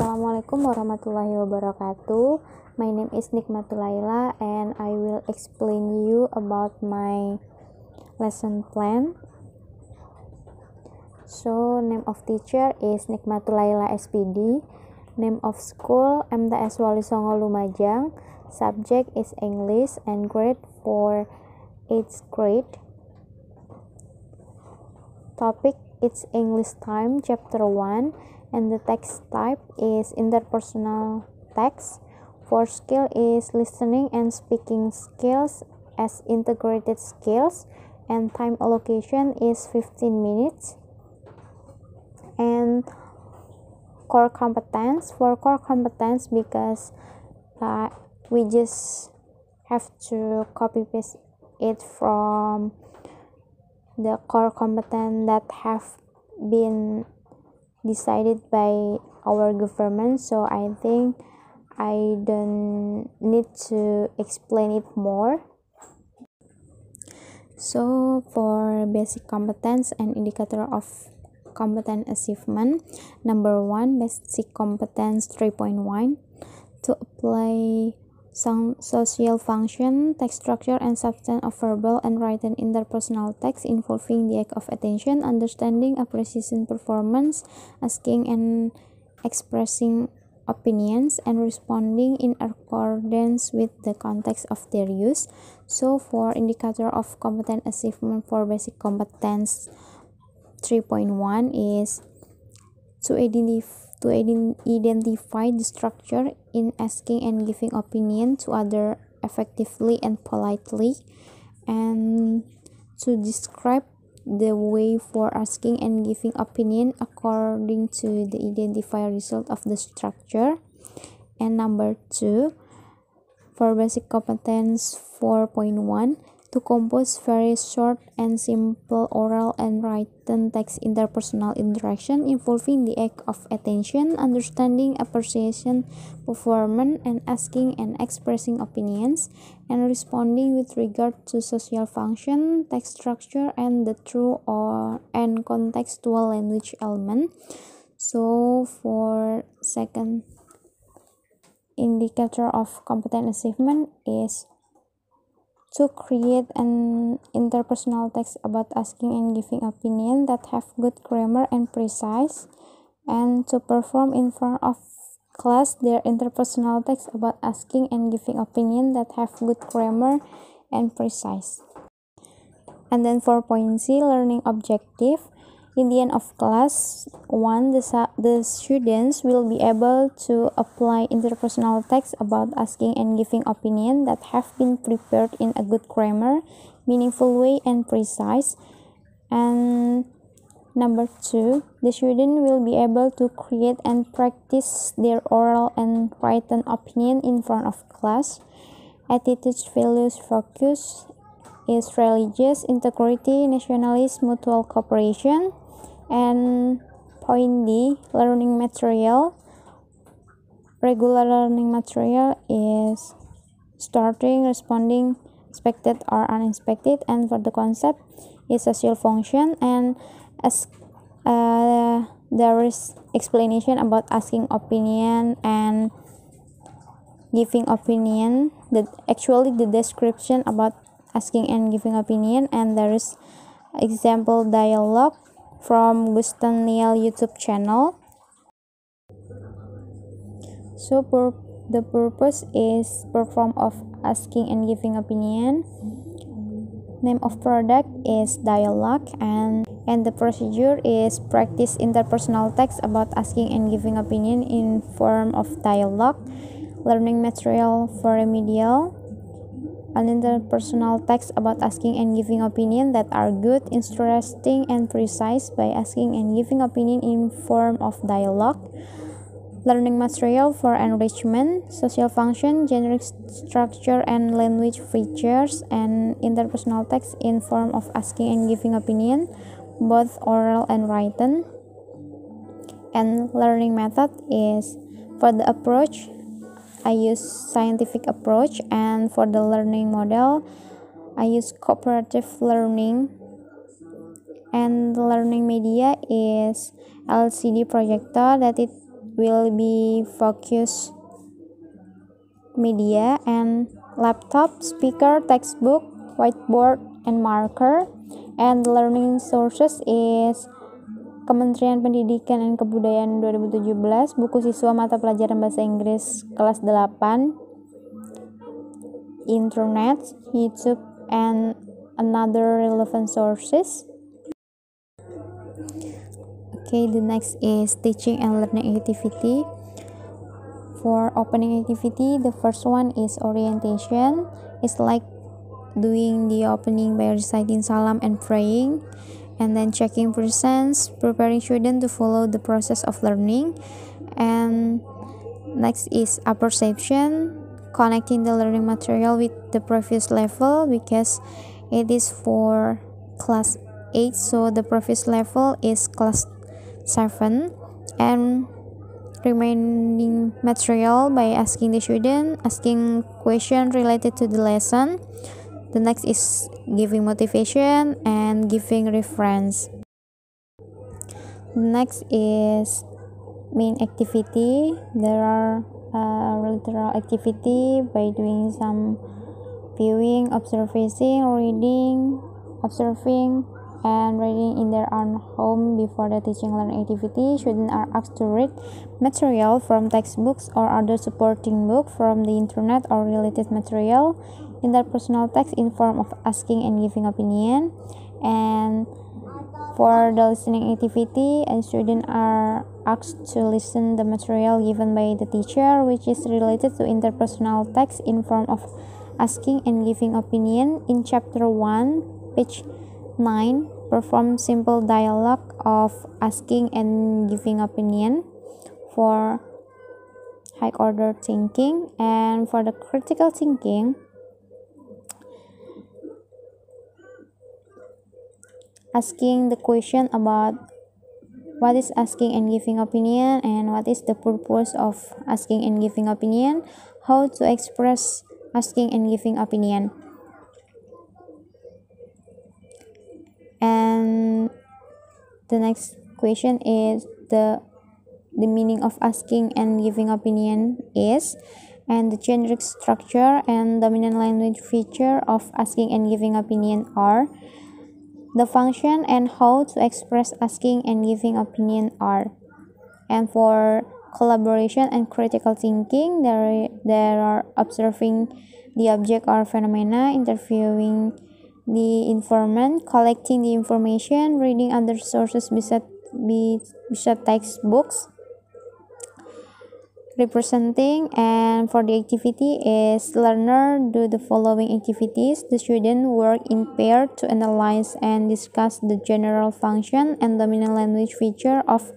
Assalamualaikum warahmatullahi wabarakatuh. My name is Nikmatul Lailah and I will explain you about my lesson plan. So, name of teacher is Nikmatul Lailah SPD. Name of school MTS Wali Songo Lumajang. Subject is English and grade for 8th grade. Topic it's English time chapter 1 and the text type is interpersonal text. For skill is listening and speaking skills as integrated skills, and time allocation is 15 minutes. And core competence, for core competence, because we just have to copy paste it from the core competence that have been decided by our government, so I think I don't need to explain it more. So for basic competence and indicator of competent achievement, number 1, basic competence 3.1, to apply some social function, text structure, and substance of verbal and written interpersonal text involving the act of attention, understanding, appreciation, performance, asking and expressing opinions, and responding in accordance with the context of their use. So for indicator of competent achievement for basic competence 3.1 is to identify the structure in asking and giving opinion to other effectively and politely, and to describe the way for asking and giving opinion according to the identified result of the structure. And number 2, for basic competence 4.1, to compose very short and simple oral and written text interpersonal interaction involving the act of attention, understanding, appreciation, performance, and asking and expressing opinions, and responding with regard to social function, text structure, and the true or and contextual language element. So for second indicator of competent achievement is to create an interpersonal text about asking and giving opinion that have good grammar and precise, and to perform in front of class their interpersonal text about asking and giving opinion that have good grammar and precise. And then 4.c, learning objective. In the end of class 1, the students will be able to apply interpersonal text about asking and giving opinion that have been prepared in a good grammar, meaningful way, and precise. And number 2, the student will be able to create and practice their oral and written opinion in front of class. Attitudes, values, focus is religious integrity, nationalism, mutual cooperation. And point D, learning material. Regular learning material is starting, responding, expected or unexpected, and for the concept is social function. And as there is explanation about asking opinion and giving opinion, the description about asking and giving opinion, and there is example dialogue from Gustan Niel YouTube channel. So the purpose is perform of asking and giving opinion. Name of product is dialogue, and the procedure is practice interpersonal text about asking and giving opinion in form of dialogue. Learning material for remedial, an interpersonal text about asking and giving opinion that are good, interesting, and precise by asking and giving opinion in form of dialogue. Learning material for enrichment, social function, generic structure, and language features, and interpersonal text in form of asking and giving opinion, both oral and written. And learning method is for the approach, I use scientific approach, and for the learning model, I use cooperative learning. And the learning media is LCD projector that it will be focus media and laptop, speaker, textbook, whiteboard, and marker. And the learning sources is Kementerian Pendidikan dan Kebudayaan 2017, buku siswa mata pelajaran bahasa Inggris kelas 8, internet, YouTube, and another relevant sources. Okay, the next is teaching and learning activity. For opening activity, the first one is orientation. It's like doing the opening by reciting salam and praying, and then checking presence, preparing students to follow the process of learning. And next is apperception, connecting the learning material with the previous level, because it is for class 8, so the previous level is class 7. And remaining material by asking the student, asking question related to the lesson. The next is giving motivation and giving reference. Next is main activity. There are literal activity by doing some viewing, observing, reading, observing, and reading in their own home. Before the teaching learning activity, students are asked to read material from textbooks or other supporting book from the internet or related material in their personal text in form of asking and giving opinion. And for the listening activity, and students are asked to listen the material given by the teacher, which is related to interpersonal text in form of asking and giving opinion. In chapter 1, page 9, perform simple dialogue of asking and giving opinion for high order thinking. And for the critical thinking, asking the question about what is asking and giving opinion, and what is the purpose of asking and giving opinion, how to express asking and giving opinion. And the next question is the meaning of asking and giving opinion is, and the generic structure and dominant language feature of asking and giving opinion are, the function and how to express asking and giving opinion are. And for collaboration and critical thinking, there are observing the object or phenomena, interviewing the informant, collecting the information, reading other sources besides textbooks, representing. And for the activity is learner do the following activities. The student work in pair to analyze and discuss the general function and dominant language feature of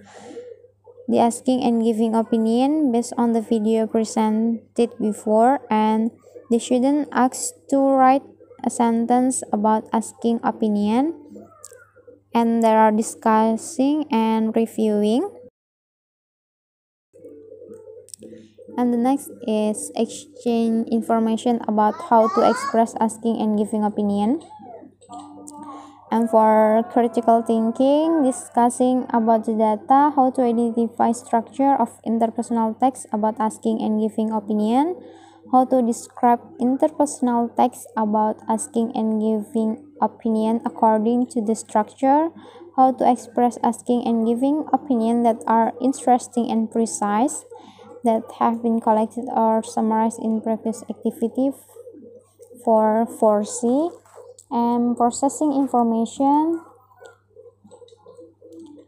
the asking and giving opinion based on the video presented before. And the student asked to write a sentence about asking opinion, and there are discussing and reviewing. And the next is exchange information about how to express asking and giving opinion. And for critical thinking, discussing about the data, how to identify structure of interpersonal text about asking and giving opinion, how to describe interpersonal text about asking and giving opinion according to the structure, how to express asking and giving opinion that are interesting and precise, that have been collected or summarized in previous activity. For 4C, and processing information.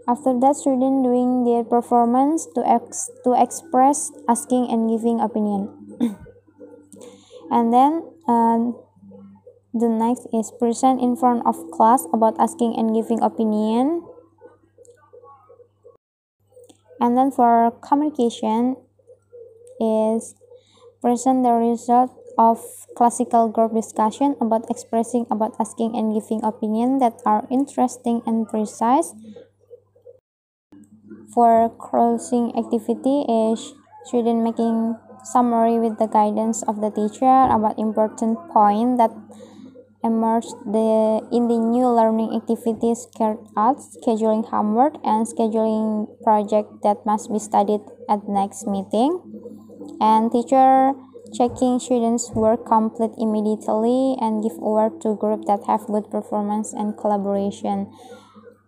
After that, students doing their performance to express asking and giving opinion. And then the next is present in front of class about asking and giving opinion. And then for communication is present the result of classical group discussion about expressing about asking and giving opinion that are interesting and precise. For closing activity is student making summary with the guidance of the teacher about important point that emerged in the new learning activities carried out, scheduling homework and scheduling project that must be studied at next meeting, and teacher checking students' work complete immediately and give award to groups that have good performance and collaboration.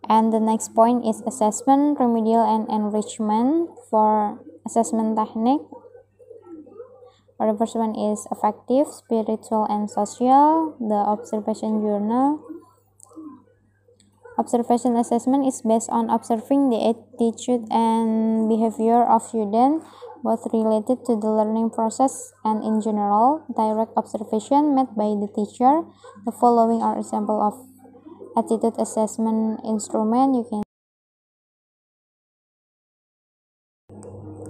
And the next point is assessment, remedial, and enrichment. For assessment technique, for the first one is affective, spiritual, and social. The observation journal. Observation assessment is based on observing the attitude and behavior of students, both related to the learning process and in general. Direct observation made by the teacher. The following are examples of attitude assessment instrument.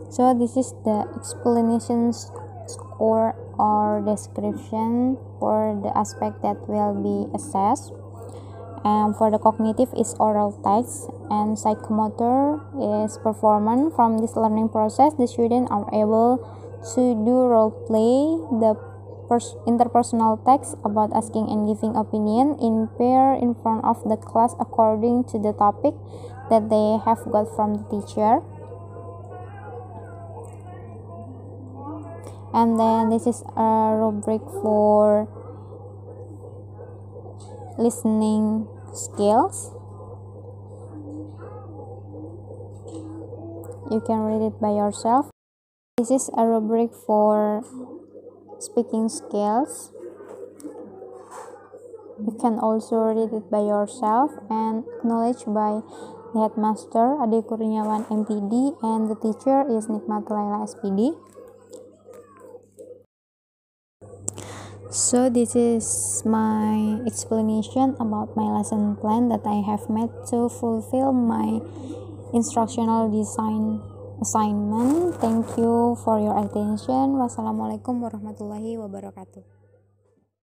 So this is the explanation score or description for the aspect that will be assessed. And for the cognitive is oral text, and psychomotor is performance. From this learning process, the students are able to do role play, the interpersonal text about asking and giving opinion in pair in front of the class according to the topic that they have got from the teacher. And then this is a rubric for listening skills. You can read it by yourself. This is a rubric for speaking skills. You can also read it by yourself, and acknowledged by the headmaster Ade Kurniawan MPD, and the teacher is Nikmatul Lailah SPD. So this is my explanation about my lesson plan that I have made to fulfill my instructional design assignment. Thank you for your attention. Wassalamualaikum warahmatullahi wabarakatuh.